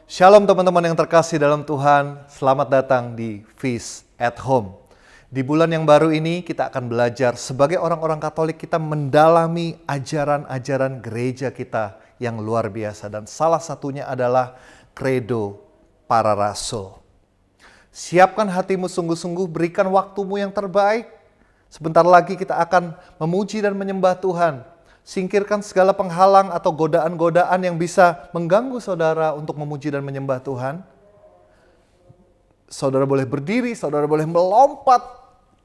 Shalom teman-teman yang terkasih dalam Tuhan, selamat datang di Feast at Home. Di bulan yang baru ini kita akan belajar sebagai orang-orang Katolik kita mendalami ajaran-ajaran gereja kita yang luar biasa. Dan salah satunya adalah Credo para Rasul. Siapkan hatimu sungguh-sungguh, berikan waktumu yang terbaik. Sebentar lagi kita akan memuji dan menyembah Tuhan. Singkirkan segala penghalang atau godaan-godaan yang bisa mengganggu saudara untuk memuji dan menyembah Tuhan. Saudara boleh berdiri, saudara boleh melompat,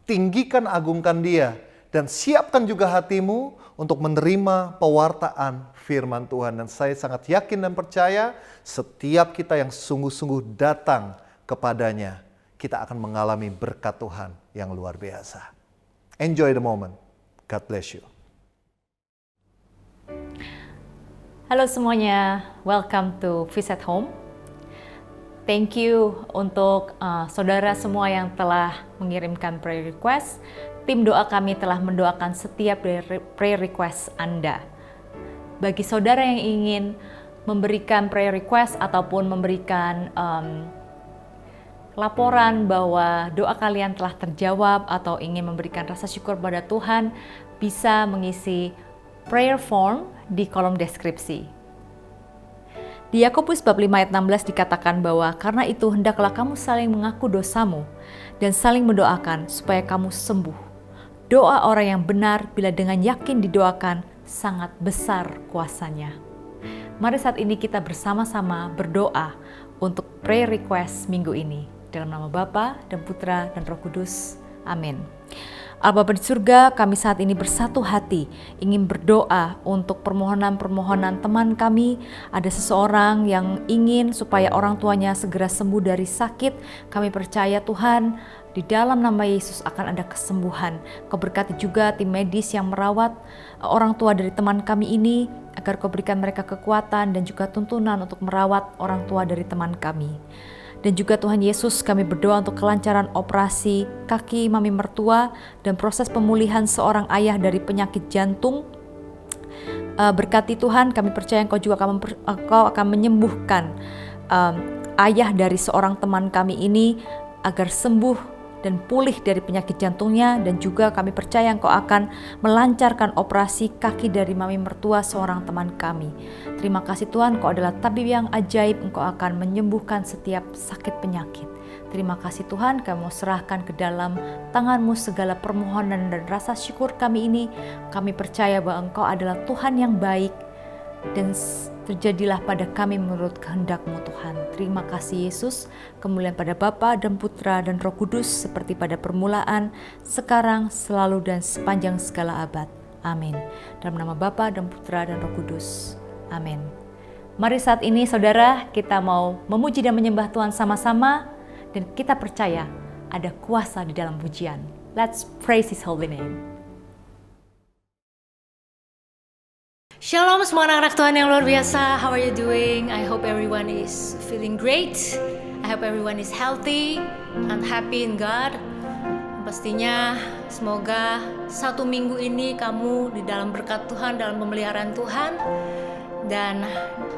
tinggikan, agungkan Dia. Dan siapkan juga hatimu untuk menerima pewartaan firman Tuhan. Dan saya sangat yakin dan percaya setiap kita yang sungguh-sungguh datang kepadanya, kita akan mengalami berkat Tuhan yang luar biasa. Enjoy the moment. God bless you. Halo semuanya, welcome to Feast at Home. Thank you untuk saudara semua yang telah mengirimkan prayer request. Tim doa kami telah mendoakan setiap prayer request Anda. Bagi saudara yang ingin memberikan prayer request ataupun memberikan laporan bahwa doa kalian telah terjawab atau ingin memberikan rasa syukur pada Tuhan, bisa mengisi prayer form di kolom deskripsi. Di Yakobus bab 5 ayat 16 dikatakan bahwa karena itu hendaklah kamu saling mengaku dosamu dan saling mendoakan supaya kamu sembuh. Doa orang yang benar bila dengan yakin didoakan sangat besar kuasanya. Mari saat ini kita bersama-sama berdoa untuk prayer request minggu ini. Dalam nama Bapa dan Putra dan Roh Kudus. Amin. Allah Bapa di surga, kami saat ini bersatu hati ingin berdoa untuk permohonan-permohonan teman kami. Ada seseorang yang ingin supaya orang tuanya segera sembuh dari sakit. Kami percaya Tuhan, di dalam nama Yesus akan ada kesembuhan. Kau berkati juga tim medis yang merawat orang tua dari teman kami ini, agar Kau berikan mereka kekuatan dan juga tuntunan untuk merawat orang tua dari teman kami. Dan juga Tuhan Yesus, kami berdoa untuk kelancaran operasi kaki mami mertua dan proses pemulihan seorang ayah dari penyakit jantung. Berkati Tuhan, kami percaya Engkau juga akan menyembuhkan ayah dari seorang teman kami ini agar sembuh dan pulih dari penyakit jantungnya. Dan juga kami percaya Engkau akan melancarkan operasi kaki dari mami mertua seorang teman kami. Terima kasih Tuhan, Engkau adalah tabib yang ajaib. Engkau akan menyembuhkan setiap sakit penyakit. Terima kasih Tuhan, kami mau serahkan ke dalam tangan-Mu segala permohonan dan rasa syukur kami ini. Kami percaya bahwa Engkau adalah Tuhan yang baik, dan terjadilah pada kami menurut kehendak-Mu Tuhan. Terima kasih Yesus, kemuliaan pada Bapa dan Putra dan Roh Kudus, seperti pada permulaan, sekarang, selalu dan sepanjang segala abad. Amin. Dalam nama Bapa dan Putra dan Roh Kudus. Amin. Mari saat ini saudara, kita mau memuji dan menyembah Tuhan sama-sama, dan kita percaya ada kuasa di dalam pujian. Let's praise His holy name. Shalom semua anak-anak Tuhan yang luar biasa. How are you doing? I hope everyone is feeling great. I hope everyone is healthy and happy in God. Pastinya semoga satu minggu ini kamu di dalam berkat Tuhan, dalam pemeliharaan Tuhan. Dan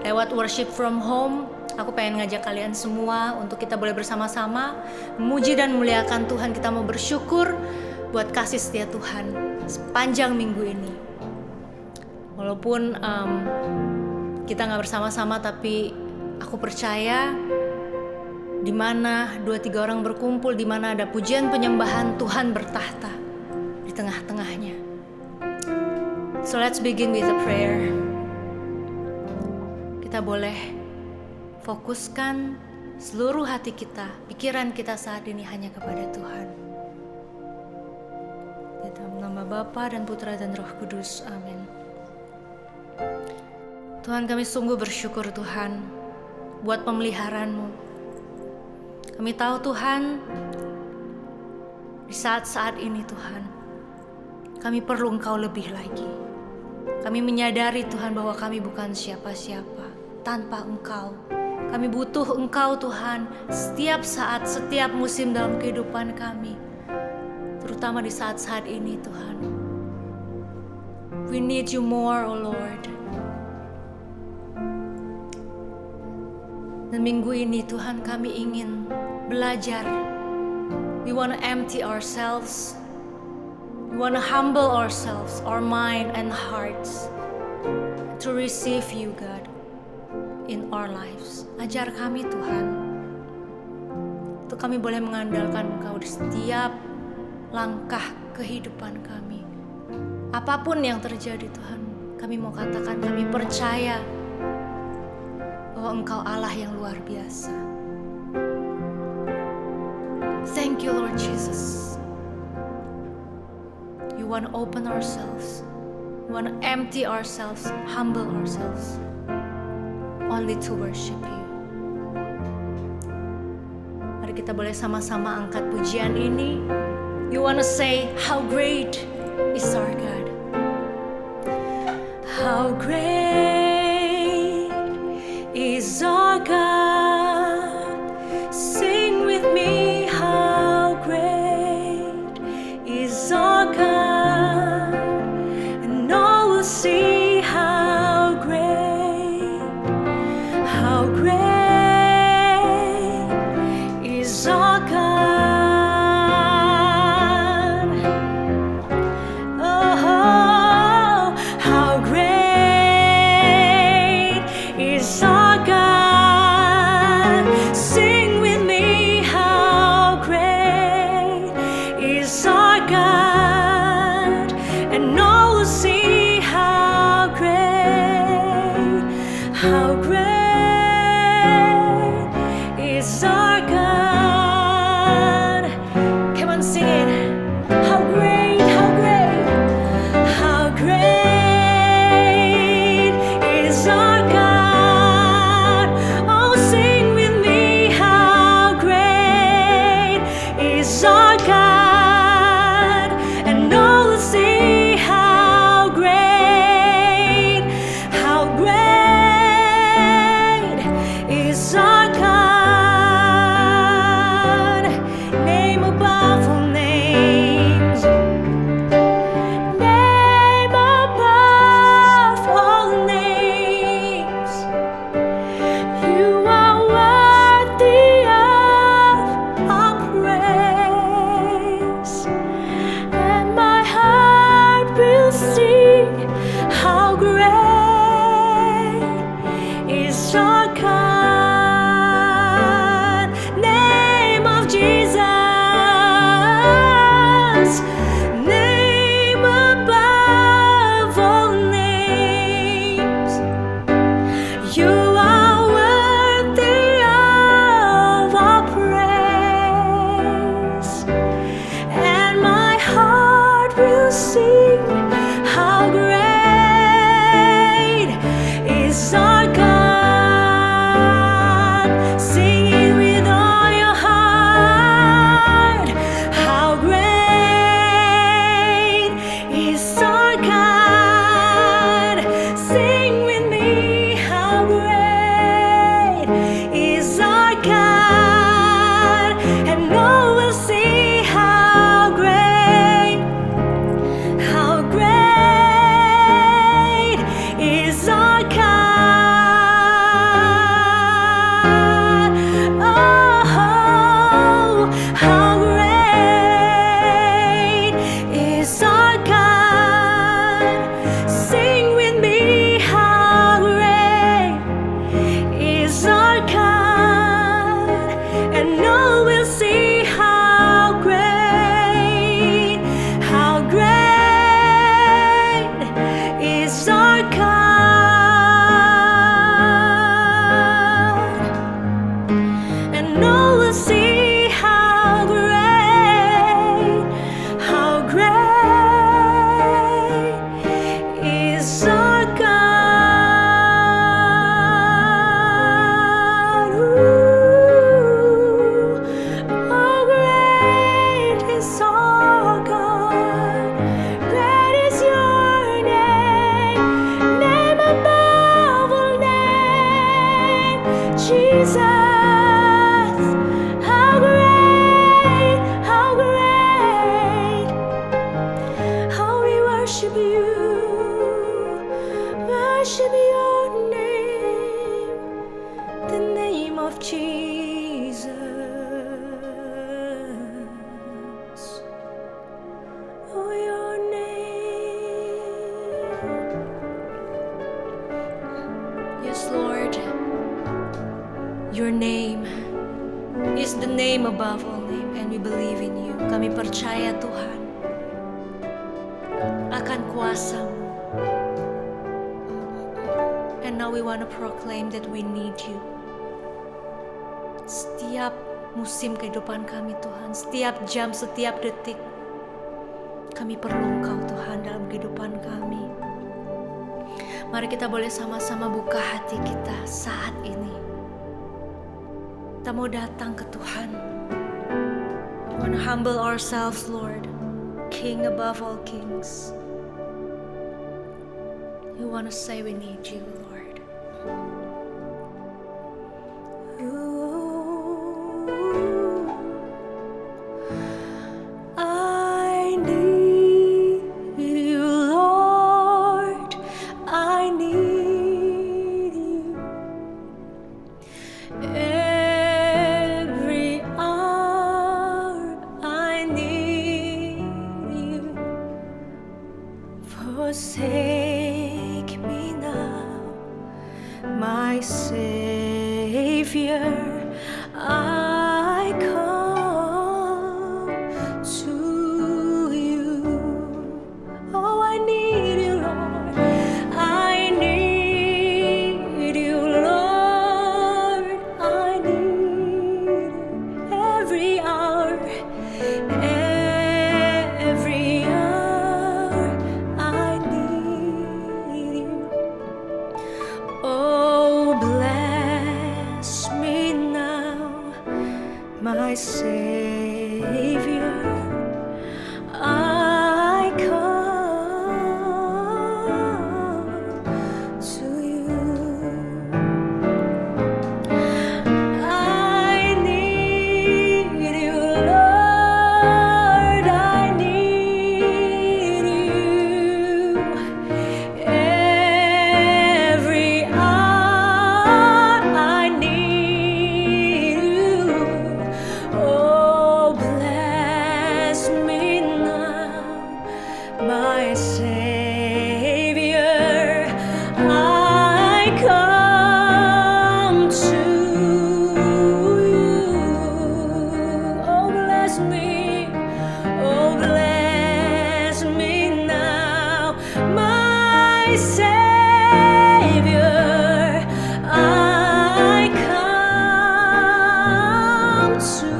lewat worship from home, aku pengen ngajak kalian semua untuk kita boleh bersama-sama memuji dan memuliakan Tuhan. Kita mau bersyukur buat kasih setia Tuhan sepanjang minggu ini. Walaupun kita gak bersama-sama, tapi aku percaya di mana 2-3 orang berkumpul, di mana ada pujian penyembahan, Tuhan bertahta di tengah-tengahnya. So let's begin with a prayer. Kita boleh fokuskan seluruh hati kita, pikiran kita saat ini hanya kepada Tuhan. Di dalam nama Bapa dan Putra dan Roh Kudus. Amin. Tuhan, kami sungguh bersyukur Tuhan buat pemeliharaan-Mu. Kami tahu Tuhan, di saat-saat ini Tuhan, kami perlu Engkau lebih lagi. Kami menyadari Tuhan bahwa kami bukan siapa-siapa tanpa Engkau. Kami butuh Engkau Tuhan setiap saat, setiap musim dalam kehidupan kami. Terutama di saat-saat ini Tuhan. We need You more, oh Lord. Dan minggu ini Tuhan kami ingin belajar. We want to empty ourselves. We want to humble ourselves, our mind and hearts, to receive you, God, in our lives. Ajar kami Tuhan, untuk kami boleh mengandalkan Engkau di setiap langkah kehidupan kami. Apapun yang terjadi Tuhan, kami mau katakan kami percaya bahwa Engkau Allah yang luar biasa. Thank you Lord Jesus. We want to open ourselves. We want to empty ourselves, humble ourselves, only to worship you. Mari kita boleh sama-sama angkat pujian ini. You want to say, how great is our God. How great is our God. Sing with me, how great is our God. And all will see how great is our God. Oh, how great is our God. Sing with me, how great is our God. And all will see how great is our God. Come on, sing it. How great is our God. Oh, sing with me, how great is our God. And all will see how great is our God. Name above all names. Name above all names. You are worthy of our praise. And my heart will sing how great is our God. Name of Jesus. Name above all names. You are worthy of our praise. And my heart will sing how great is our God. Sing it with all your heart. How great is our God. Sing with me, how great is our God. And all will see how great is our God. Oh, how great is our God. Sing with me, how great is our God. And all will see how great is our God. And all will see how great is our God. Ooh, how great is our God. Great is your name. Name above all name. Jesus. How great, how we worship you, worship your name, the name of of Jesus. Oh, your name. Yes, Lord. Your name is the name above all name, and we believe in you. Kami percaya, Tuhan, akan kuasa-Mu. And now we want to proclaim that we need you. Setiap musim kehidupan kami, Tuhan, setiap jam, setiap detik, kami perlu Engkau, Tuhan, dalam kehidupan kami. Mari kita boleh sama-sama buka hati kita saat ini. Kita mau datang ke Tuhan. We want to humble ourselves, Lord, King above all kings. We want to say we need you, Lord. I need you, Lord. I need you. Every hour I need you. Forsake me now, my Savior. I come to you. Oh, I need you, Lord. I need you, Lord. I need you every hour. Every hour I need you. Oh, bless me now, my Savior. I come to you. I need you, Lord. I need you. Every hour I need you. Oh, bless me now, my Savior. I come to you. Oh, bless me. Oh, bless me now, my Savior. I come to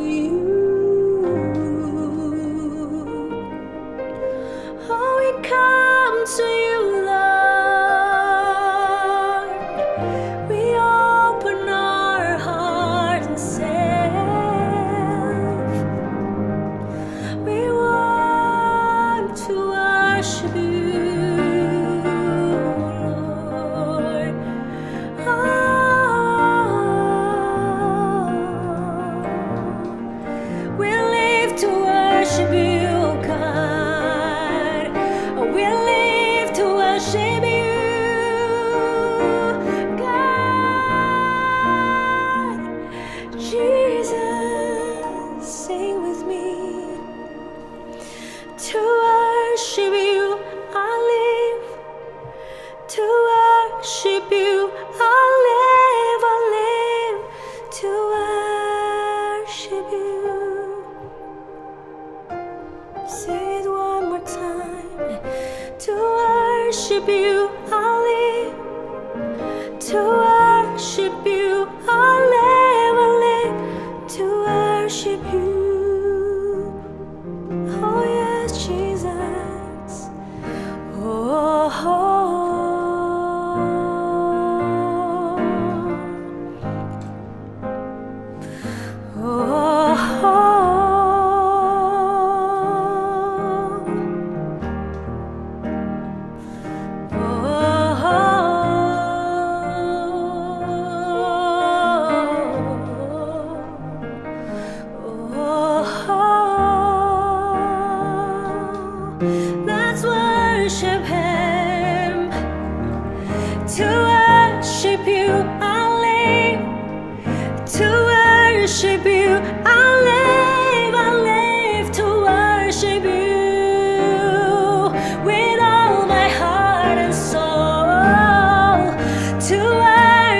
you. Oh, we come to you, Lord. We open our heart and self. We want to worship you, Lord. We live to worship you, God. We live to worship you, God. Jesus, sing with me. To worship you, I live. To worship you, I live. I live to worship you. Say it one more time. To worship you, I live. To worship you, I live. I live to worship you. Oh, yes, Jesus. Oh, oh, oh.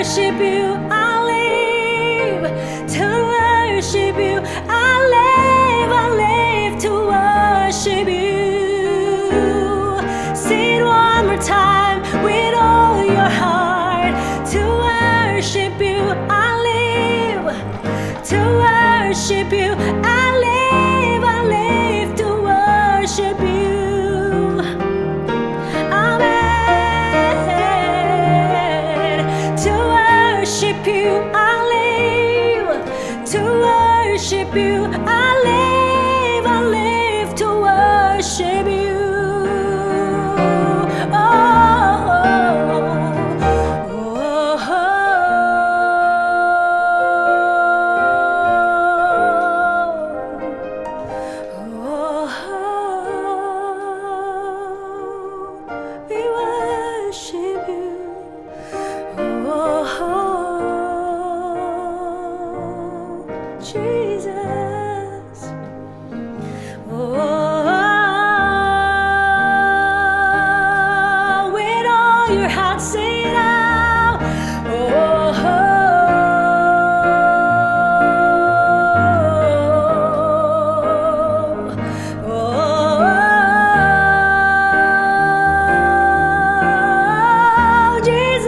worship you, I live to worship you, I live to worship you. Sing it one more time with all your heart. To worship you, I live to worship you, I live to worship you. Amen. To worship you, I live to worship you, I live to worship you. We worship you. Jesus. With all your heart, say it out. Jesus.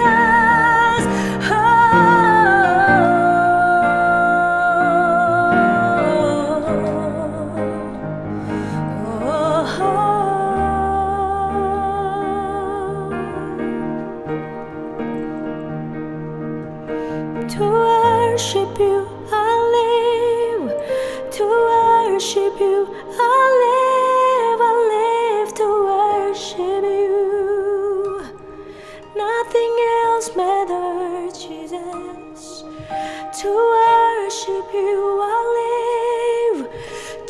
To worship you, I live. To worship you, I live to worship you. Nothing else matters, Jesus. To worship you, I live.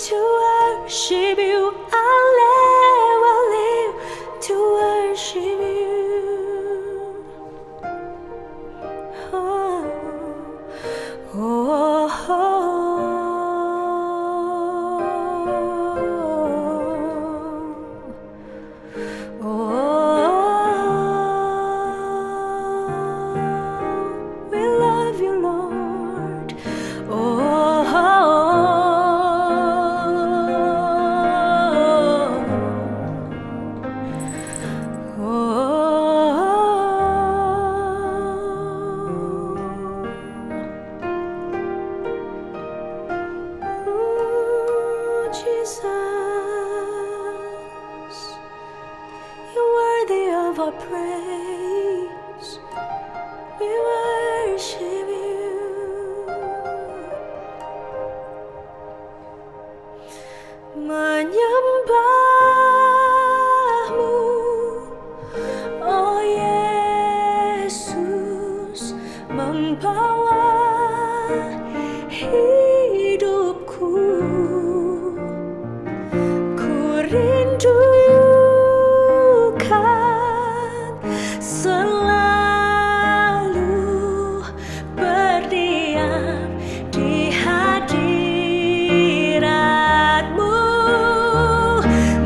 To worship you, I live to worship you. We love you, Lord. Jesus, you're worthy of our praise. We worship you. Menyembahmu, oh Yesus, membawa hidupku. Ku rindukan selalu berdiam di hadirat-Mu,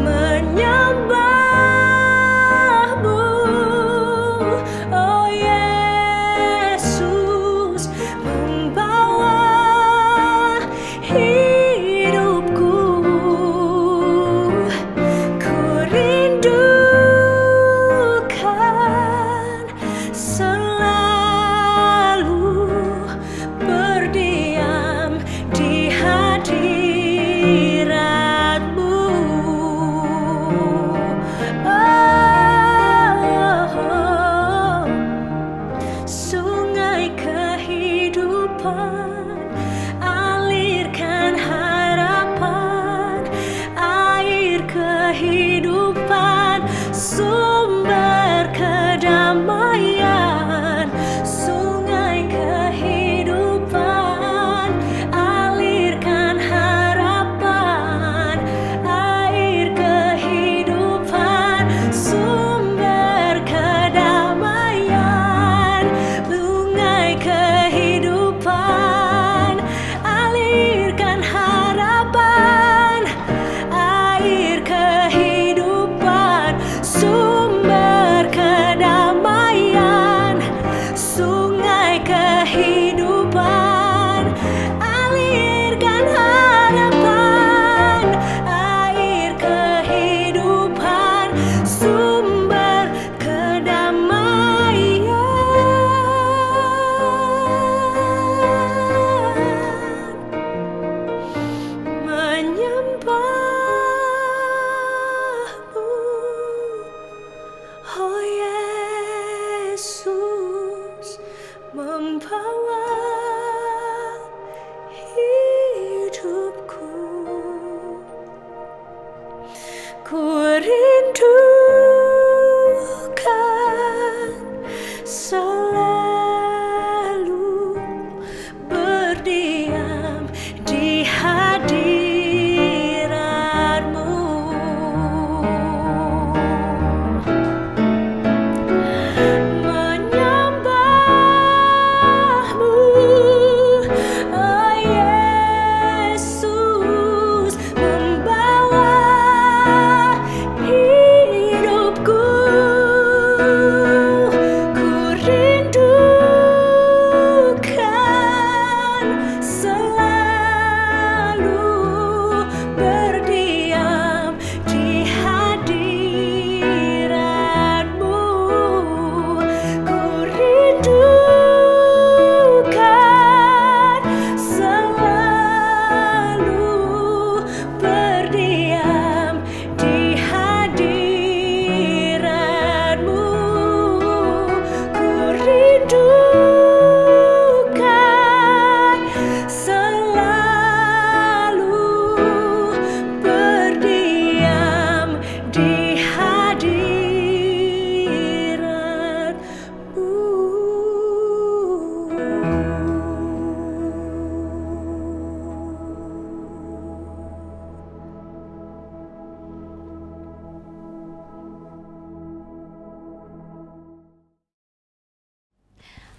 menyembah-Mu, oh Yesus, membawa hidupku. Ku rindukan selalu berdiam di hadirat-Mu. Oh, sungai kehidupan, alirkan harapan, air kehidupan, sumber kedamaian. Sungai kehidupan, alirkan harapan, air kehidupan, sumber kedamaian. Sungai kehidupan, alirkan harapan, air kehidupan, sumber kedamaian. Sungai kehidupan, alirkan harapan, air kehidupan, sumber kedamaian. Menyembahmu, oh Yesus, membawa hidupku. Ku rindukan selalu berdiam di hadirat-Mu. Menyembahmu, oh Yesus, membawa hidupku. Ku rindukan selalu berdiam di hadirat-Mu. Ku rindukan selalu berdiam di hadirat-Mu. Ku rindukan selalu berdiam di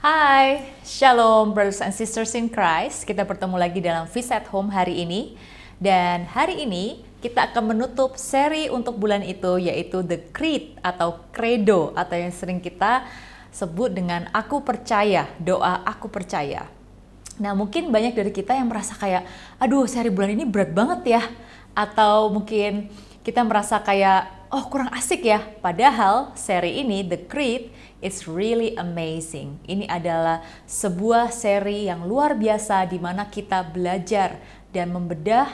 Hai, Shalom brothers and sisters in Christ. Kita bertemu lagi dalam Feast at Home hari ini. Dan hari ini kita akan menutup seri untuk bulan itu, yaitu The Creed atau Credo, atau yang sering kita sebut dengan Aku Percaya, doa Aku Percaya. Nah, mungkin banyak dari kita yang merasa kayak, aduh seri bulan ini berat banget ya. Atau mungkin kita merasa kayak, oh kurang asik ya. Padahal seri ini, The Creed, it's really amazing. Ini adalah sebuah seri yang luar biasa di mana kita belajar dan membedah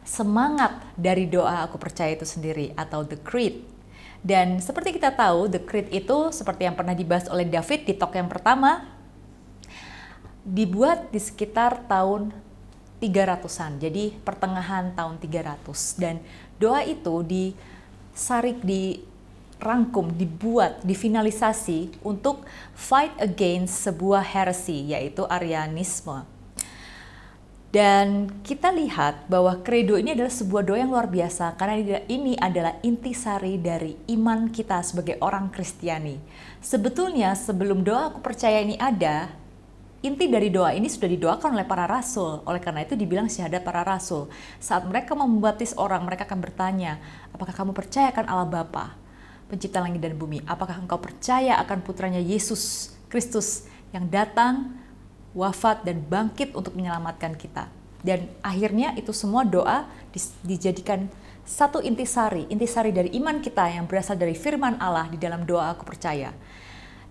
semangat dari doa Aku Percaya itu sendiri atau The Creed. Dan seperti kita tahu, The Creed itu seperti yang pernah dibahas oleh David di talk yang pertama, dibuat di sekitar tahun 300-an, jadi pertengahan tahun 300. Dan doa itu disarik, dirangkum, dibuat, difinalisasi untuk fight against sebuah heresy, yaitu Arianisme. Dan kita lihat bahwa kredo ini adalah sebuah doa yang luar biasa karena ini adalah intisari dari iman kita sebagai orang Kristiani. Sebetulnya sebelum doa Aku Percaya ini ada, inti dari doa ini sudah didoakan oleh para rasul. Oleh karena itu dibilang syahadat para rasul. Saat mereka membaptis orang, mereka akan bertanya, apakah kamu percaya akan Allah Bapa, pencipta langit dan bumi? Apakah engkau percaya akan putranya Yesus Kristus yang datang, wafat dan bangkit untuk menyelamatkan kita? Dan akhirnya itu semua doa dijadikan satu intisari dari iman kita yang berasal dari firman Allah di dalam doa Aku Percaya.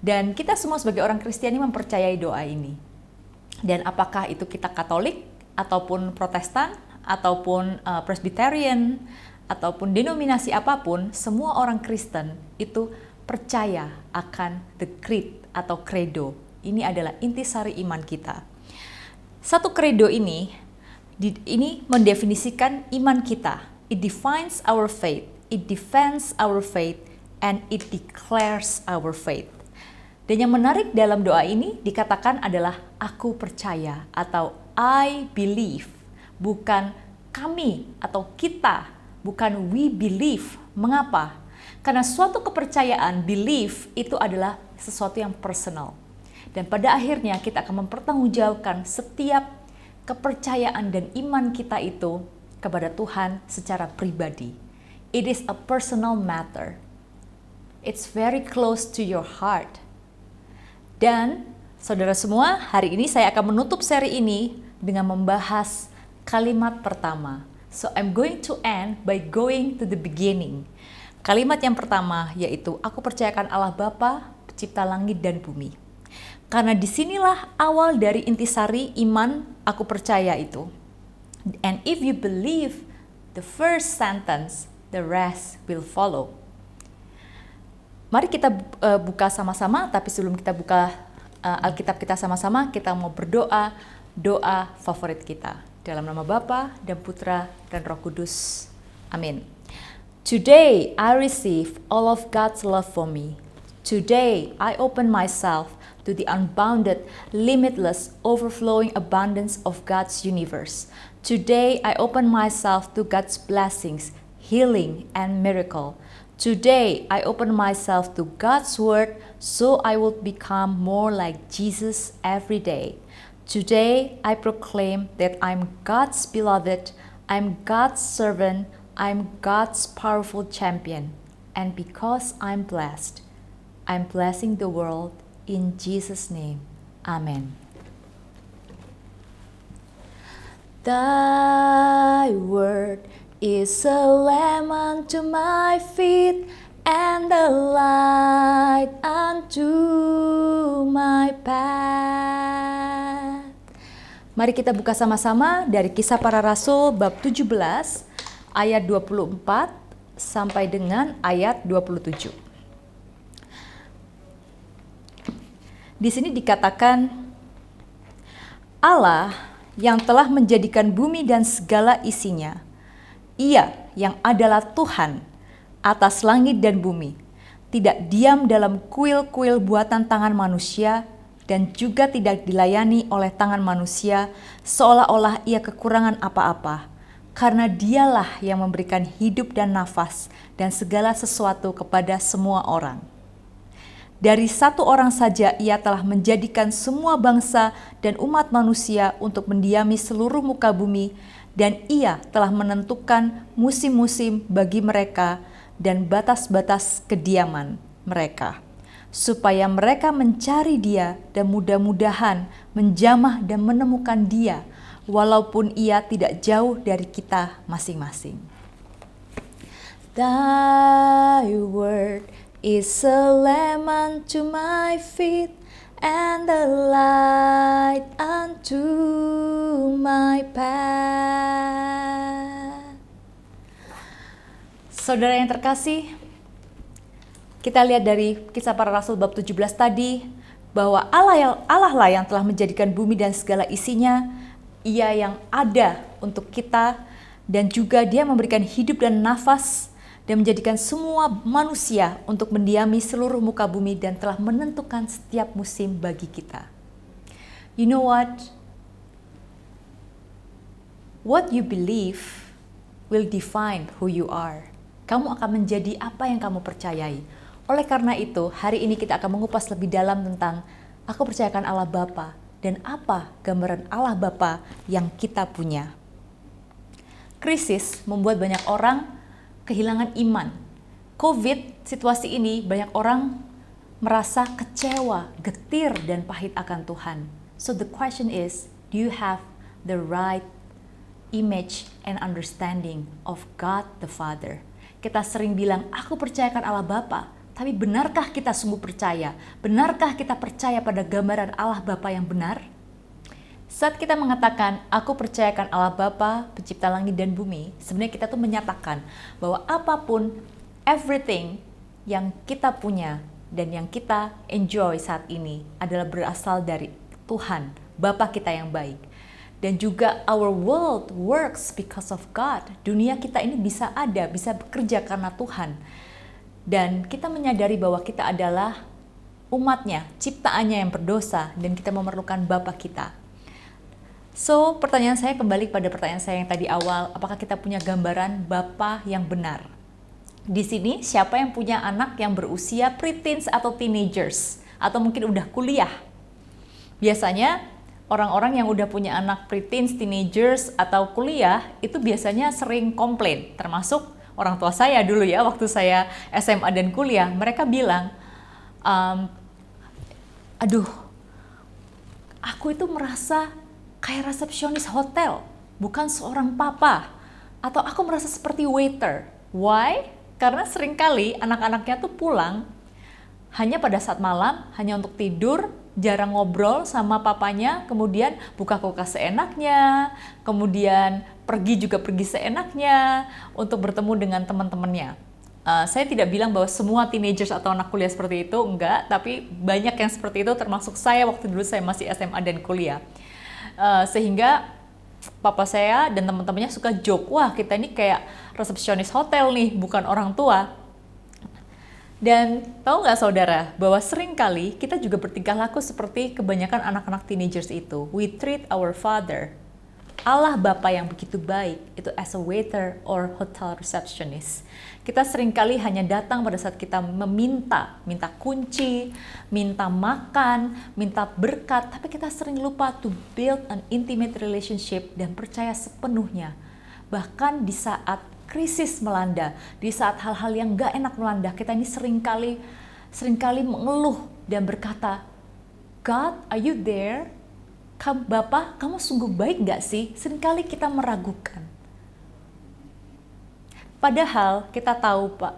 Dan kita semua sebagai orang Kristiani mempercayai doa ini. Dan apakah itu kita Katolik, ataupun Protestan, ataupun Presbyterian, ataupun denominasi apapun, semua orang Kristen itu percaya akan the creed atau credo. Ini adalah intisari iman kita. Satu credo ini mendefinisikan iman kita. It defines our faith, it defends our faith, and it declares our faith. Dan yang menarik dalam doa ini dikatakan adalah aku percaya atau I believe, bukan kami atau kita, bukan we believe. Mengapa? Karena suatu kepercayaan, belief, itu adalah sesuatu yang personal. Dan pada akhirnya kita akan mempertanggungjawabkan setiap kepercayaan dan iman kita itu kepada Tuhan secara pribadi. It is a personal matter. It's very close to your heart. Dan Saudara semua, hari ini saya akan menutup seri ini dengan membahas kalimat pertama. So I'm going to end by going to the beginning. Kalimat yang pertama yaitu, aku percayakan Allah Bapa, pencipta langit dan bumi. Karena disinilah awal dari intisari iman aku percaya itu. And if you believe the first sentence, the rest will follow. Mari kita buka sama-sama, tapi sebelum kita buka Alkitab kita sama-sama, kita mau berdoa, doa favorit kita. Dalam nama Bapa dan Putra dan Roh Kudus. Amin. Today I receive all of God's love for me. Today I open myself to the unbounded, limitless, overflowing abundance of God's universe. Today I open myself to God's blessings, healing, and miracle. Today I open myself to God's word so I will become more like Jesus every day. Today I proclaim that I'm God's beloved, I'm God's servant, I'm God's powerful champion. And because I'm blessed, I'm blessing the world in Jesus' name. Amen. Thy word is a lamp unto my feet and a light unto my path. Mari kita buka sama-sama dari Kisah Para Rasul bab 17 ayat 24 sampai dengan ayat 27. Di sini dikatakan, Allah yang telah menjadikan bumi dan segala isinya, Ia yang adalah Tuhan atas langit dan bumi, tidak diam dalam kuil-kuil buatan tangan manusia dan juga tidak dilayani oleh tangan manusia seolah-olah ia kekurangan apa-apa, karena Dialah yang memberikan hidup dan nafas dan segala sesuatu kepada semua orang. Dari satu orang saja Ia telah menjadikan semua bangsa dan umat manusia untuk mendiami seluruh muka bumi, dan Ia telah menentukan musim-musim bagi mereka dan batas-batas kediaman mereka, supaya mereka mencari Dia dan mudah-mudahan menjamah dan menemukan Dia, walaupun Ia tidak jauh dari kita masing-masing. Thy word is a lamp unto my feet and a light unto my path. Saudara yang terkasih, kita lihat dari Kisah Para Rasul bab 17 tadi, bahwa Allah lah yang telah menjadikan bumi dan segala isinya, Ia yang ada untuk kita, dan juga Dia memberikan hidup dan nafas, dan menjadikan semua manusia untuk mendiami seluruh muka bumi dan telah menentukan setiap musim bagi kita. You know what? What you believe will define who you are. Kamu akan menjadi apa yang kamu percayai. Oleh karena itu, hari ini kita akan mengupas lebih dalam tentang aku percayakan Allah Bapa dan apa gambaran Allah Bapa yang kita punya. Krisis membuat banyak orang kehilangan iman. COVID, situasi ini banyak orang merasa kecewa, getir, dan pahit akan Tuhan. So the question is, do you have the right image and understanding of God the Father? Kita sering bilang, aku percayakan Allah Bapa, tapi benarkah kita sungguh percaya? Benarkah kita percaya pada gambaran Allah Bapa yang benar? Saat kita mengatakan, aku percayakan Allah Bapa, pencipta langit dan bumi, sebenarnya kita tuh menyatakan bahwa apapun, everything yang kita punya dan yang kita enjoy saat ini adalah berasal dari Tuhan, Bapa kita yang baik. Dan juga our world works because of God. Dunia kita ini bisa ada, bisa bekerja karena Tuhan. Dan kita menyadari bahwa kita adalah umatnya, ciptaannya yang berdosa, dan kita memerlukan Bapa kita. So, pertanyaan saya kembali pada pertanyaan saya yang tadi awal, apakah kita punya gambaran Bapa yang benar? Di sini, siapa yang punya anak yang berusia preteens atau teenagers? Atau mungkin udah kuliah? Biasanya, orang-orang yang udah punya anak preteens, teenagers, atau kuliah, itu biasanya sering komplain. Termasuk orang tua saya dulu ya, waktu saya SMA dan kuliah, mereka bilang, aduh, aku itu merasa kayak resepsionis hotel, bukan seorang papa. Atau aku merasa seperti waiter. Why? Karena seringkali anak-anaknya tuh pulang hanya pada saat malam, hanya untuk tidur, jarang ngobrol sama papanya, kemudian buka kulkas seenaknya, kemudian pergi seenaknya untuk bertemu dengan teman-temannya. Saya tidak bilang bahwa semua teenagers atau anak kuliah seperti itu, enggak, tapi banyak yang seperti itu, termasuk saya waktu dulu saya masih SMA dan kuliah. Sehingga papa saya dan teman-temannya suka joke, wah kita ini kayak resepsionis hotel nih, bukan orang tua. Dan tahu nggak saudara, bahwa seringkali kita juga bertingkah laku seperti kebanyakan anak-anak teenagers itu. We treat our Father, Allah Bapa yang begitu baik, itu as a waiter or hotel receptionist. Kita seringkali hanya datang pada saat kita minta kunci, minta makan, minta berkat, tapi kita sering lupa to build an intimate relationship dan percaya sepenuhnya. Bahkan di saat krisis melanda, di saat hal-hal yang gak enak melanda, kita ini seringkali mengeluh dan berkata, God, are you there? Bapak, kamu sungguh baik gak sih? Seringkali kita meragukan. Padahal kita tahu Pak,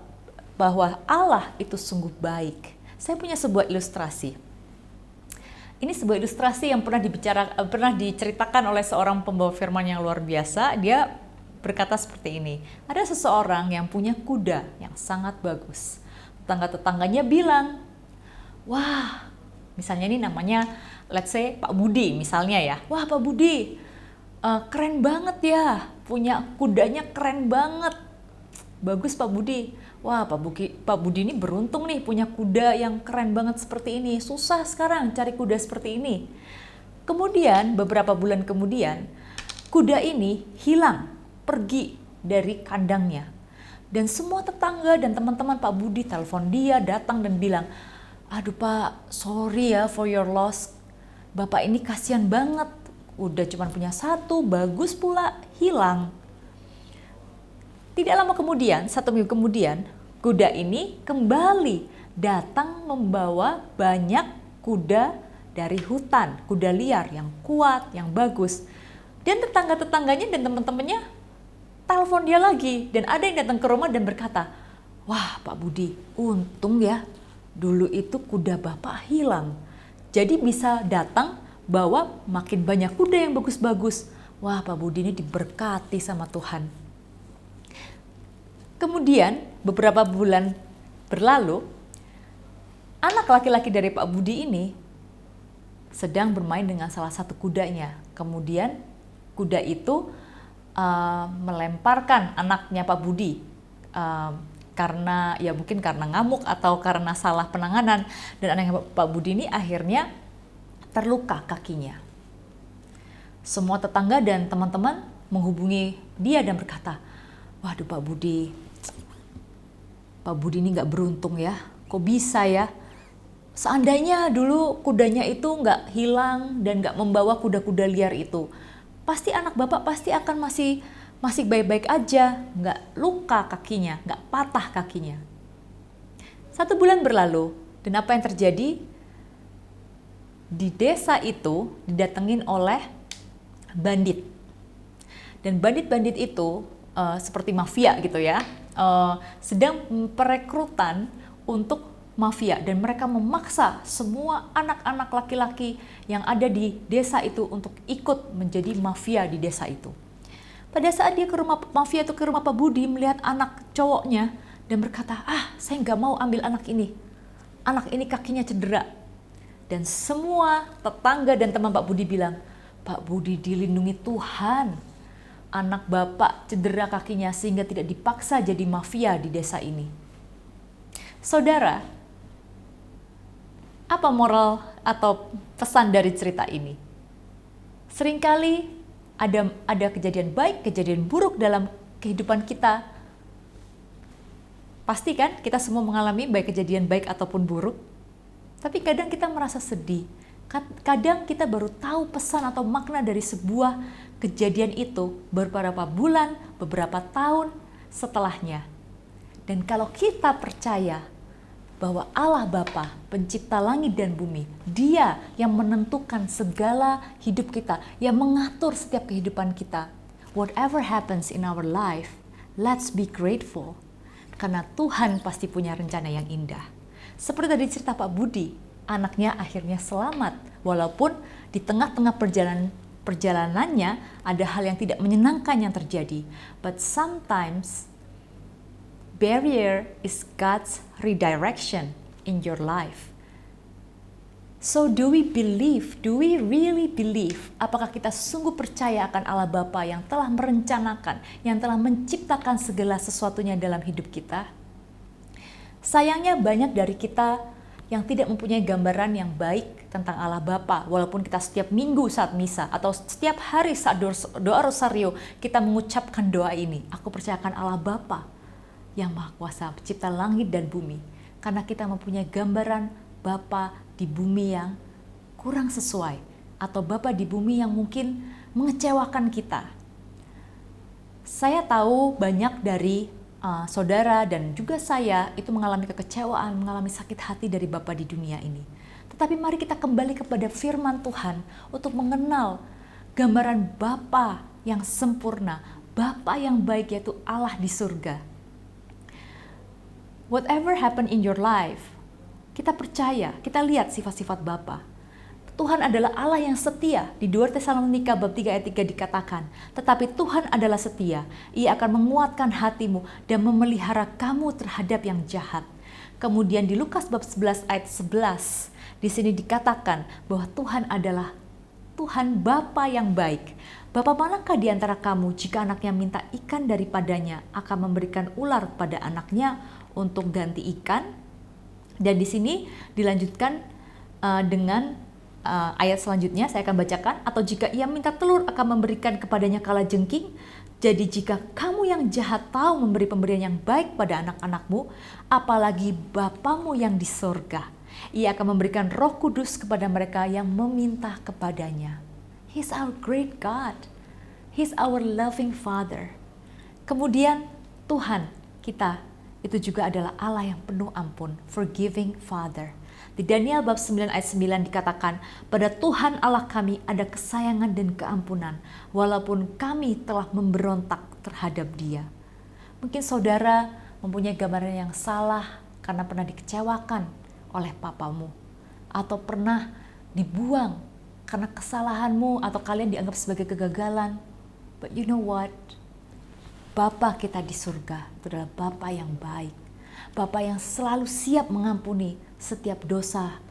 bahwa Allah itu sungguh baik. Saya punya sebuah ilustrasi. Ini sebuah ilustrasi yang pernah diceritakan oleh seorang pembawa firman yang luar biasa. Dia berkata seperti ini, ada seseorang yang punya kuda yang sangat bagus. Tetangga-tetangganya bilang, wah, misalnya ini namanya, let's say Pak Budi misalnya ya. Wah Pak Budi, keren banget ya, punya kudanya keren banget. Bagus Pak Budi. Wah Pak Budi ini beruntung nih punya kuda yang keren banget seperti ini. Susah sekarang cari kuda seperti ini. Kemudian beberapa bulan kemudian, kuda ini hilang. Pergi dari kandangnya. Dan semua tetangga dan teman-teman Pak Budi telepon dia, datang dan bilang, aduh Pak, sorry ya for your loss. Bapak ini kasihan banget, udah cuma punya satu, bagus pula, hilang. Tidak lama kemudian, 1 minggu kemudian, kuda ini kembali datang membawa banyak kuda dari hutan, kuda liar yang kuat, yang bagus. Dan tetangga-tetangganya dan teman-temannya telepon dia lagi, dan ada yang datang ke rumah dan berkata, wah Pak Budi, untung ya, dulu itu kuda Bapak hilang. Jadi bisa datang bawa makin banyak kuda yang bagus-bagus. Wah Pak Budi ini diberkati sama Tuhan. Kemudian beberapa bulan berlalu, anak laki-laki dari Pak Budi ini sedang bermain dengan salah satu kudanya. Kemudian kuda itu melemparkan anaknya Pak Budi karena ya mungkin karena ngamuk atau karena salah penanganan, dan anaknya Pak Budi ini akhirnya terluka kakinya. Semua tetangga dan teman-teman menghubungi dia dan berkata, waduh Pak Budi ini nggak beruntung ya, kok bisa ya? Seandainya dulu kudanya itu nggak hilang dan nggak membawa kuda-kuda liar itu, pasti anak Bapak pasti akan masih baik-baik aja, nggak luka kakinya, nggak patah kakinya. 1 bulan berlalu, dan apa yang terjadi? Di desa itu didatengin oleh bandit. Dan bandit-bandit itu seperti mafia gitu ya, sedang perekrutan untuk mafia, dan mereka memaksa semua anak-anak laki-laki yang ada di desa itu untuk ikut menjadi mafia di desa itu. Pada saat dia ke rumah mafia itu, ke rumah Pak Budi, melihat anak cowoknya dan berkata, saya nggak mau ambil anak ini kakinya cedera. Dan semua tetangga dan teman Pak Budi bilang, Pak Budi dilindungi Tuhan, anak Bapak cedera kakinya sehingga tidak dipaksa jadi mafia di desa ini. Saudara, apa moral atau pesan dari cerita ini? Seringkali ada kejadian baik, kejadian buruk dalam kehidupan kita. Pasti kan kita semua mengalami baik kejadian baik ataupun buruk. Tapi kadang kita merasa sedih. Kadang kita baru tahu pesan atau makna dari sebuah kejadian itu beberapa bulan, beberapa tahun setelahnya. Dan kalau kita percaya bahwa Allah Bapa, pencipta langit dan bumi, Dia yang menentukan segala hidup kita, yang mengatur setiap kehidupan kita. Whatever happens in our life, let's be grateful. Karena Tuhan pasti punya rencana yang indah. Seperti tadi cerita Pak Budi, anaknya akhirnya selamat. Walaupun di tengah-tengah perjalanannya ada hal yang tidak menyenangkan yang terjadi. But sometimes barrier is God's redirection in your life. So do we believe? Do we really believe? Apakah kita sungguh percaya akan Allah Bapa yang telah merencanakan, yang telah menciptakan segala sesuatunya dalam hidup kita? Sayangnya banyak dari kita yang tidak mempunyai gambaran yang baik tentang Allah Bapa, walaupun kita setiap minggu saat misa atau setiap hari saat doa rosario kita mengucapkan doa ini. Aku percayakan Allah Bapa yang Maha Kuasa, pencipta langit dan bumi. Karena kita mempunyai gambaran Bapa di bumi yang kurang sesuai, atau Bapa di bumi yang mungkin mengecewakan kita. Saya tahu banyak dari saudara dan juga saya itu mengalami kekecewaan, mengalami sakit hati dari Bapa di dunia ini. Tetapi mari kita kembali kepada firman Tuhan untuk mengenal gambaran Bapa yang sempurna, Bapa yang baik, yaitu Allah di surga. Whatever happen in your life, kita percaya, kita lihat sifat-sifat Bapa. Tuhan adalah Allah yang setia. Di 2 Tesalonika bab 3 ayat 3 dikatakan, tetapi Tuhan adalah setia. Ia akan menguatkan hatimu dan memelihara kamu terhadap yang jahat. Kemudian di Lukas bab 11 ayat 11, di sini dikatakan bahwa Tuhan adalah Tuhan Bapa yang baik. Bapa manakah di antara kamu jika anaknya minta ikan daripadanya akan memberikan ular pada anaknya untuk ganti ikan? Dan di sini dilanjutkan dengan ayat selanjutnya, saya akan bacakan. Atau jika ia minta telur akan memberikan kepadanya kalajengking. Jadi jika kamu yang jahat tahu memberi pemberian yang baik pada anak-anakmu, apalagi Bapamu yang di sorga, Ia akan memberikan Roh Kudus kepada mereka yang meminta kepadanya. He's our great God. He's our loving Father. Kemudian Tuhan kita itu juga adalah Allah yang penuh ampun, forgiving Father. Di Daniel bab 9 ayat 9 dikatakan, pada Tuhan Allah kami ada kesayangan dan keampunan, walaupun kami telah memberontak terhadap Dia. Mungkin saudara mempunyai gambaran yang salah karena pernah dikecewakan oleh papamu, atau pernah dibuang karena kesalahanmu, atau kalian dianggap sebagai kegagalan. But you know what? Bapa kita di surga itu adalah Bapa yang baik. Bapa yang selalu siap mengampuni setiap dosa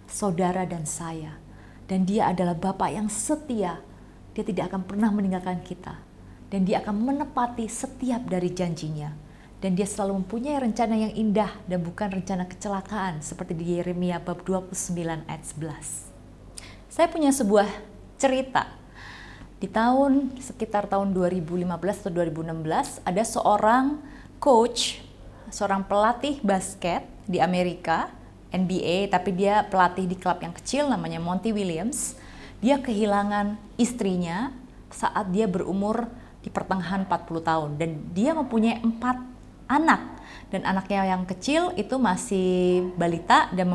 saudara dan saya. Dan Dia adalah Bapa yang setia. Dia tidak akan pernah meninggalkan kita. Dan Dia akan menepati setiap dari janjinya. Dan Dia selalu mempunyai rencana yang indah dan bukan rencana kecelakaan seperti di Yeremia bab 29 ayat 11. Saya punya sebuah cerita. Di sekitar tahun 2015 atau 2016, ada seorang coach, seorang pelatih basket di Amerika, NBA, tapi dia pelatih di klub yang kecil namanya Monty Williams. Dia kehilangan istrinya saat dia berumur di pertengahan 40 tahun. Dan dia mempunyai 4 anak. Dan anaknya yang kecil itu masih balita dan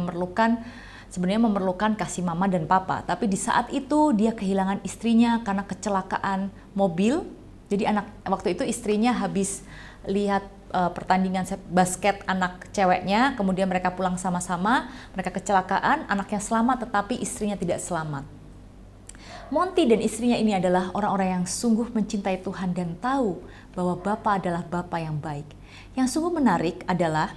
sebenarnya memerlukan kasih mama dan papa. Tapi di saat itu dia kehilangan istrinya karena kecelakaan mobil. Jadi waktu itu istrinya habis lihat pertandingan basket anak ceweknya, kemudian mereka pulang sama-sama, mereka kecelakaan, anaknya selamat tetapi istrinya tidak selamat. Monty dan istrinya ini adalah orang-orang yang sungguh mencintai Tuhan dan tahu bahwa Bapa adalah Bapa yang baik. Yang sungguh menarik adalah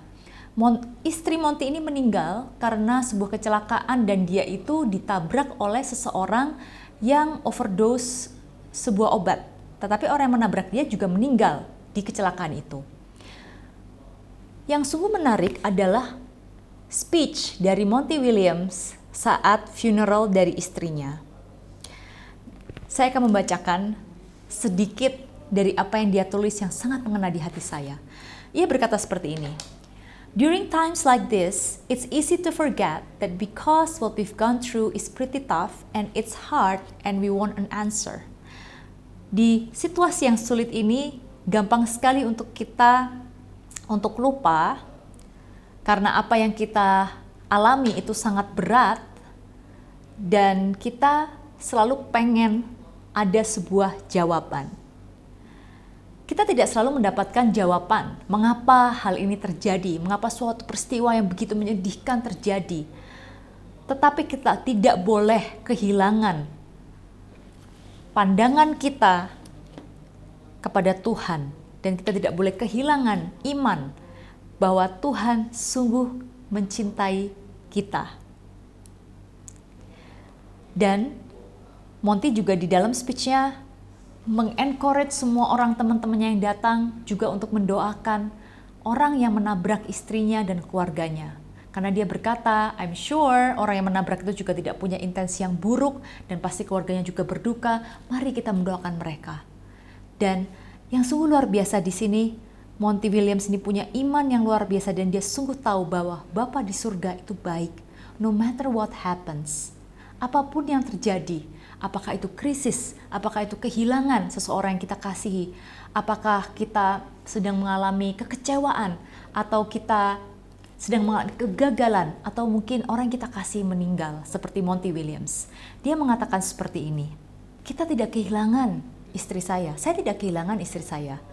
istri Monty ini meninggal karena sebuah kecelakaan dan dia itu ditabrak oleh seseorang yang overdose sebuah obat. Tetapi orang yang menabrak dia juga meninggal di kecelakaan itu. Yang sungguh menarik adalah speech dari Monty Williams saat funeral dari istrinya. Saya akan membacakan sedikit dari apa yang dia tulis yang sangat mengena di hati saya. Ia berkata seperti ini. During times like this, it's easy to forget that because what we've gone through is pretty tough and it's hard and we want an answer. Di situasi yang sulit ini, gampang sekali untuk kita untuk lupa Karena apa yang kita alami itu sangat berat dan kita selalu pengen ada sebuah jawaban. Kita tidak selalu mendapatkan jawaban mengapa hal ini terjadi, mengapa suatu peristiwa yang begitu menyedihkan terjadi. Tetapi kita tidak boleh kehilangan pandangan kita kepada Tuhan, dan kita tidak boleh kehilangan iman bahwa Tuhan sungguh mencintai kita. Dan Monty juga di dalam speech-nya mengencourage semua orang teman-temannya yang datang juga untuk mendoakan orang yang menabrak istrinya dan keluarganya. Karena dia berkata, I'm sure orang yang menabrak itu juga tidak punya intensi yang buruk dan pasti keluarganya juga berduka. Mari kita mendoakan mereka. Dan yang sungguh luar biasa di sini, Monty Williams ini punya iman yang luar biasa dan dia sungguh tahu bahwa Bapa di surga itu baik. No matter what happens, apapun yang terjadi, apakah itu krisis, apakah itu kehilangan seseorang yang kita kasihi, apakah kita sedang mengalami kekecewaan, atau kita sedang mengalami kegagalan, atau mungkin orang yang kita kasih meninggal, seperti Monty Williams. Dia mengatakan seperti ini, kita tidak kehilangan istri saya tidak kehilangan istri saya.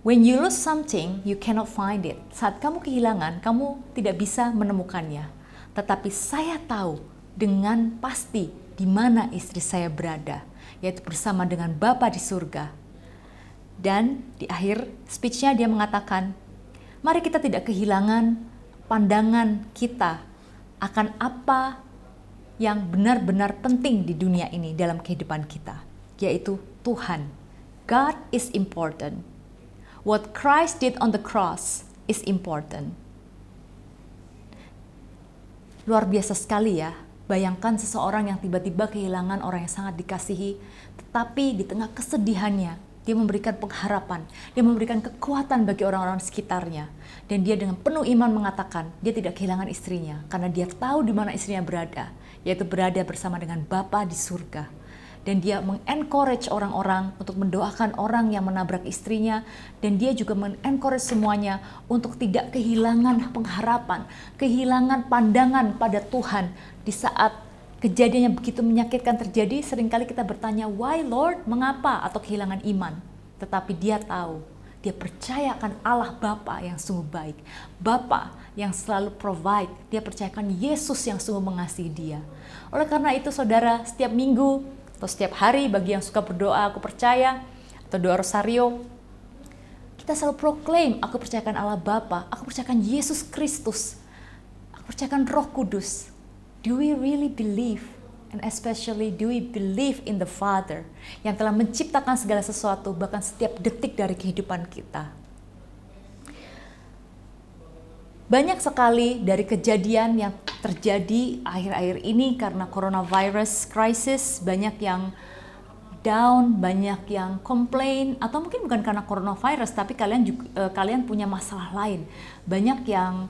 When you lose something, you cannot find it. Saat kamu kehilangan, kamu tidak bisa menemukannya. Tetapi saya tahu dengan pasti di mana istri saya berada, yaitu bersama dengan Bapa di surga. Dan di akhir speech-nya dia mengatakan, mari kita tidak kehilangan pandangan kita akan apa yang benar-benar penting di dunia ini dalam kehidupan kita, yaitu Tuhan. God is important. What Christ did on the cross is important. Luar biasa sekali ya. Bayangkan seseorang yang tiba-tiba kehilangan orang yang sangat dikasihi, tetapi di tengah kesedihannya, dia memberikan pengharapan, dia memberikan kekuatan bagi orang-orang di sekitarnya. Dan dia dengan penuh iman mengatakan, dia tidak kehilangan istrinya, karena dia tahu di mana istrinya berada, yaitu berada bersama dengan Bapa di surga. Dan dia mengencourage orang-orang untuk mendoakan orang yang menabrak istrinya, dan dia juga mengencourage semuanya untuk tidak kehilangan pengharapan, kehilangan pandangan pada Tuhan. Di saat kejadian yang begitu menyakitkan terjadi, seringkali kita bertanya, why Lord, mengapa, atau kehilangan iman. Tetapi dia tahu, dia percaya akan Allah Bapa yang sungguh baik, Bapa yang selalu provide, dia percayakan Yesus yang sungguh mengasihi dia. Oleh karena itu saudara, setiap minggu atau setiap hari bagi yang suka berdoa, aku percaya, atau doa rosario, kita selalu proclaim, aku percayakan Allah Bapa, aku percayakan Yesus Kristus, aku percayakan Roh Kudus. Do we really believe, and especially do we believe in the Father yang telah menciptakan segala sesuatu, bahkan setiap detik dari kehidupan kita? Banyak sekali dari kejadian yang terjadi akhir-akhir ini karena coronavirus crisis, banyak yang down, banyak yang komplain, atau mungkin bukan karena coronavirus, tapi kalian punya masalah lain. Banyak yang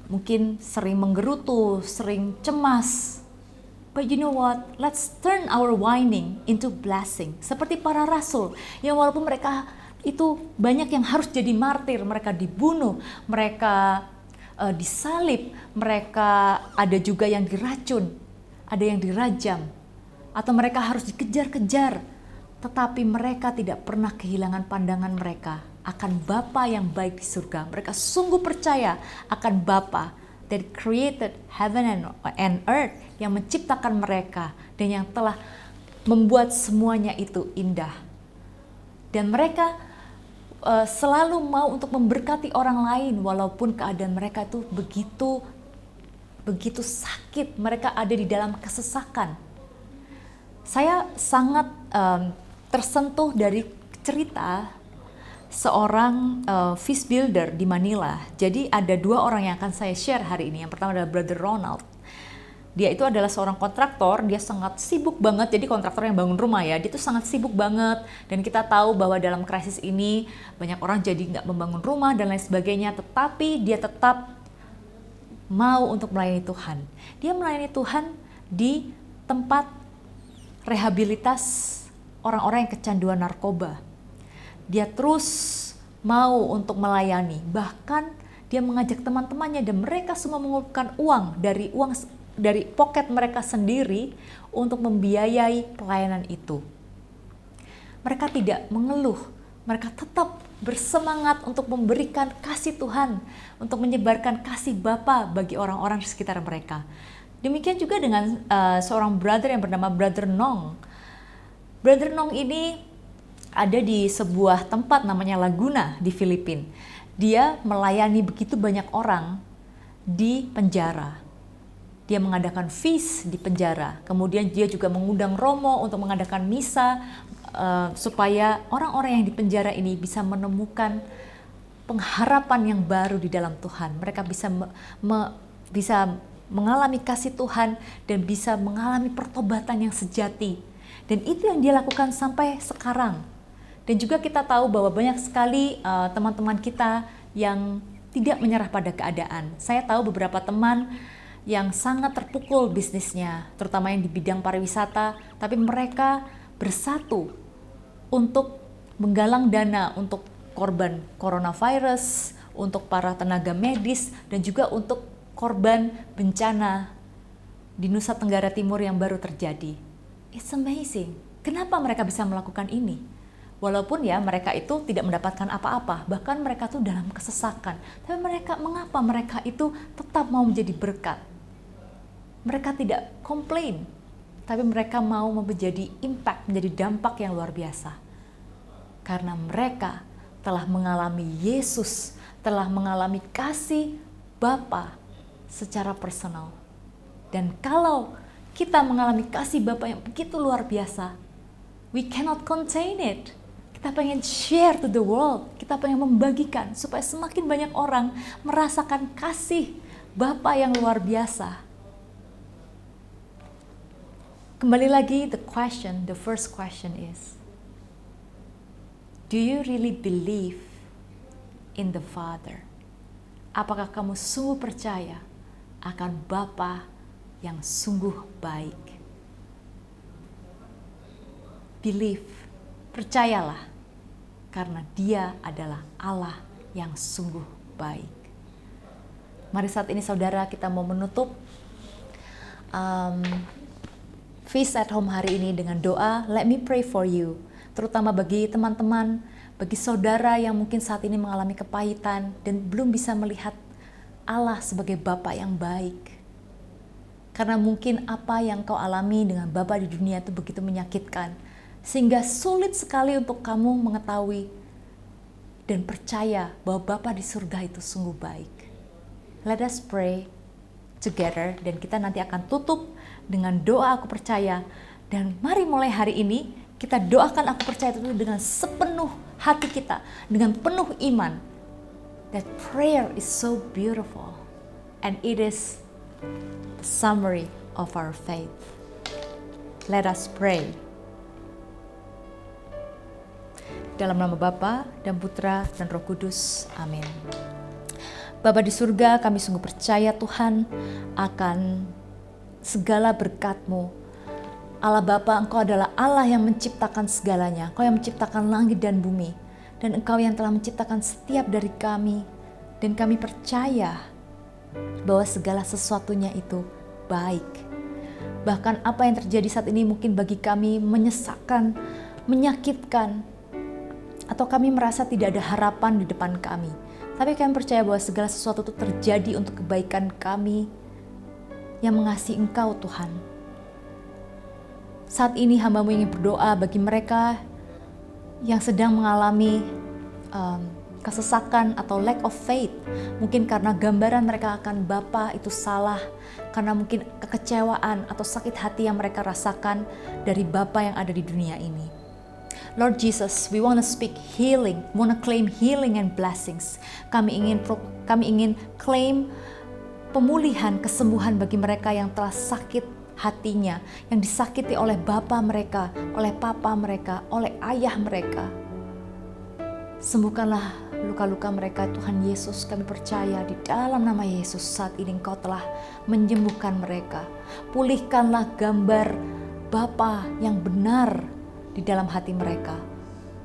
mungkin sering menggerutu, sering cemas. But you know what? Let's turn our whining into blessing. Seperti para rasul yang walaupun mereka itu banyak yang harus jadi martir, mereka dibunuh, mereka disalib, mereka ada juga yang diracun, ada yang dirajam, atau mereka harus dikejar-kejar. Tetapi mereka tidak pernah kehilangan pandangan mereka akan Bapa yang baik di surga. Mereka sungguh percaya akan Bapa that created heaven and earth, yang menciptakan mereka dan yang telah membuat semuanya itu indah. Dan mereka selalu mau untuk memberkati orang lain walaupun keadaan mereka itu begitu sakit, mereka ada di dalam kesesakan. Saya sangat tersentuh dari cerita seorang fish builder di Manila. Jadi ada dua orang yang akan saya share hari ini. Yang pertama adalah Brother Ronald. Dia itu adalah seorang kontraktor, dia sangat sibuk banget, jadi kontraktor yang bangun rumah ya, dia itu sangat sibuk banget, dan kita tahu bahwa dalam krisis ini banyak orang jadi nggak membangun rumah dan lain sebagainya, tetapi dia tetap mau untuk melayani Tuhan. Dia melayani Tuhan di tempat rehabilitas orang-orang yang kecanduan narkoba. Dia terus mau untuk melayani, bahkan Dia mengajak teman-temannya dan mereka semua mengumpulkan uang dari poket mereka sendiri untuk membiayai pelayanan itu. Mereka tidak mengeluh, mereka tetap bersemangat untuk memberikan kasih Tuhan, untuk menyebarkan kasih Bapa bagi orang-orang di sekitar mereka. Demikian juga dengan seorang brother yang bernama Brother Nong. Brother Nong ini ada di sebuah tempat namanya Laguna di Filipina. Dia melayani begitu banyak orang di penjara. Dia mengadakan feast di penjara. Kemudian dia juga mengundang romo untuk mengadakan misa supaya orang-orang yang di penjara ini bisa menemukan pengharapan yang baru di dalam Tuhan. Mereka bisa mengalami kasih Tuhan dan bisa mengalami pertobatan yang sejati. Dan itu yang dia lakukan sampai sekarang. Dan juga kita tahu bahwa banyak sekali teman-teman kita yang tidak menyerah pada keadaan. Saya tahu beberapa teman yang sangat terpukul bisnisnya, terutama yang di bidang pariwisata, tapi mereka bersatu untuk menggalang dana untuk korban coronavirus, untuk para tenaga medis, dan juga untuk korban bencana di Nusa Tenggara Timur yang baru terjadi. It's amazing. Kenapa mereka bisa melakukan ini? Walaupun ya mereka itu tidak mendapatkan apa-apa, bahkan mereka tuh dalam kesesakan. Tapi mengapa mereka itu tetap mau menjadi berkat? Mereka tidak komplain, tapi mereka mau menjadi impact, menjadi dampak yang luar biasa. Karena mereka telah mengalami Yesus, telah mengalami kasih Bapa secara personal. Dan kalau kita mengalami kasih Bapa yang begitu luar biasa, we cannot contain it. Kita pengen share to the world, kita pengen membagikan supaya semakin banyak orang merasakan kasih Bapa yang luar biasa. Kembali lagi, the first question is, do you really believe in the Father? Apakah kamu sungguh percaya akan Bapa yang sungguh baik? Believe, percayalah, karena Dia adalah Allah yang sungguh baik. Mari saat ini saudara kita mau menutup Feast at Home hari ini dengan doa. Let me pray for you, terutama bagi teman-teman, bagi saudara yang mungkin saat ini mengalami kepahitan dan belum bisa melihat Allah sebagai Bapa yang baik. Karena mungkin apa yang kau alami dengan Bapa di dunia itu begitu menyakitkan, sehingga sulit sekali untuk kamu mengetahui dan percaya bahwa Bapa di surga itu sungguh baik. Let us pray together, dan kita nanti akan tutup dengan doa aku percaya. Dan mari mulai hari ini kita doakan aku percaya itu dengan sepenuh hati kita, dengan penuh iman. That prayer is so beautiful and it is the summary of our faith. Let us pray. Dalam nama Bapa dan Putra dan Roh Kudus. Amin. Bapa di surga, kami sungguh percaya Tuhan akan segala berkat-Mu. Allah Bapa, Engkau adalah Allah yang menciptakan segalanya. Engkau yang menciptakan langit dan bumi. Dan Engkau yang telah menciptakan setiap dari kami. Dan kami percaya bahwa segala sesuatunya itu baik. Bahkan apa yang terjadi saat ini mungkin bagi kami menyesakkan, menyakitkan, atau kami merasa tidak ada harapan di depan kami. Tapi kami percaya bahwa segala sesuatu itu terjadi untuk kebaikan kami yang mengasihi Engkau Tuhan. Saat ini hamba-Mu ingin berdoa bagi mereka yang sedang mengalami kesesakan atau lack of faith. Mungkin karena gambaran mereka akan Bapa itu salah, karena mungkin kekecewaan atau sakit hati yang mereka rasakan dari Bapa yang ada di dunia ini. Lord Jesus, we want to speak healing, want to claim healing and blessings. Kami ingin claim pemulihan, kesembuhan bagi mereka yang telah sakit hatinya, yang disakiti oleh bapa mereka, oleh papa mereka, oleh ayah mereka. Sembuhkanlah luka-luka mereka, Tuhan Yesus. Kami percaya di dalam nama Yesus saat ini Engkau telah menyembuhkan mereka. Pulihkanlah gambar Bapa yang benar di dalam hati mereka,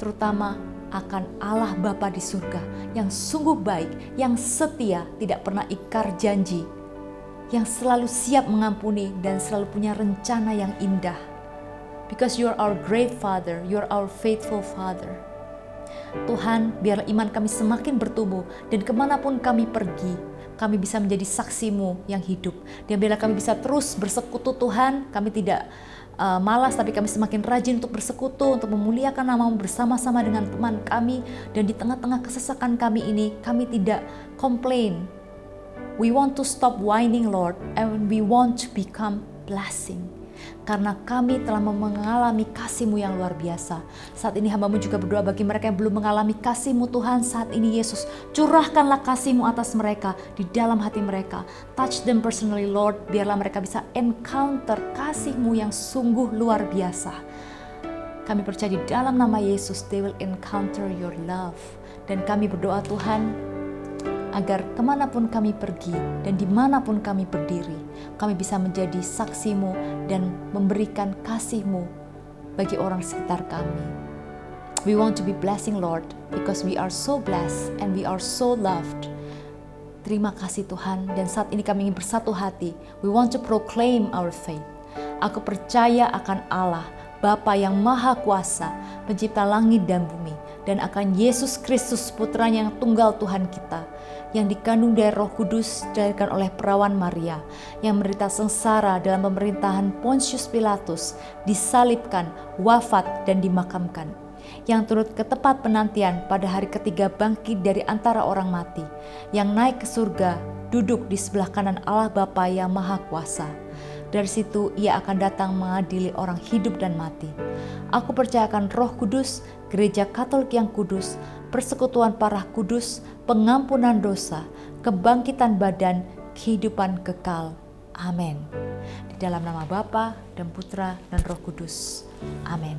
terutama akan Allah Bapa di surga yang sungguh baik, yang setia, tidak pernah ingkar janji, yang selalu siap mengampuni dan selalu punya rencana yang indah. Because you're our great Father, you're our faithful Father. Tuhan, biarlah iman kami semakin bertumbuh dan kemanapun kami pergi, kami bisa menjadi saksi-Mu yang hidup. Dan biarlah kami bisa terus bersekutu Tuhan, kami tidak malas, tapi kami semakin rajin untuk bersekutu, untuk memuliakan nama-Mu bersama-sama dengan teman kami. Dan di tengah-tengah kesesakan kami ini, kami tidak complain. We want to stop whining, Lord, and we want to become blessing. Karena kami telah mengalami kasih-Mu yang luar biasa. Saat ini hamba-Mu juga berdoa bagi mereka yang belum mengalami kasih-Mu Tuhan. Saat ini Yesus, curahkanlah kasih-Mu atas mereka, di dalam hati mereka. Touch them personally, Lord. Biarlah mereka bisa encounter kasih-Mu yang sungguh luar biasa. Kami percaya di dalam nama Yesus, they will encounter your love. Dan kami berdoa Tuhan, agar kemanapun kami pergi dan dimanapun kami berdiri, kami bisa menjadi saksi-Mu dan memberikan kasih-Mu bagi orang sekitar kami. We want to be blessing, Lord, because we are so blessed and we are so loved. Terima kasih Tuhan, dan saat ini kami ingin bersatu hati. We want to proclaim our faith. Aku percaya akan Allah, Bapa yang Maha Kuasa, Pencipta langit dan bumi, dan akan Yesus Kristus, Putranya yang tunggal Tuhan kita, yang dikandung dari Roh Kudus, dilahirkan oleh perawan Maria, yang menderita sengsara dalam pemerintahan Pontius Pilatus, disalibkan, wafat dan dimakamkan, yang turut ke tempat penantian pada hari ketiga bangkit dari antara orang mati, yang naik ke surga, duduk di sebelah kanan Allah Bapa yang Maha Kuasa. Dari situ ia akan datang mengadili orang hidup dan mati. Aku percayakan Roh Kudus, Gereja Katolik yang kudus, persekutuan para kudus, pengampunan dosa, kebangkitan badan, kehidupan kekal. Amin. Di dalam nama Bapa dan Putra dan Roh Kudus. Amin.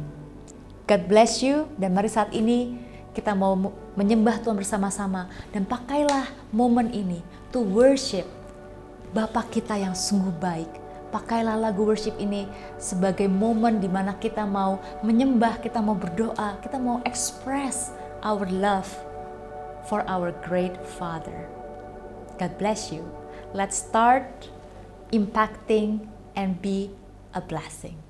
God bless you, dan mari saat ini kita mau menyembah Tuhan bersama-sama, dan pakailah momen ini to worship Bapa kita yang sungguh baik. Pakailah lagu worship ini sebagai momen di mana kita mau menyembah, kita mau berdoa, kita mau express our love for our great Father. God bless you. Let's start impacting and be a blessing.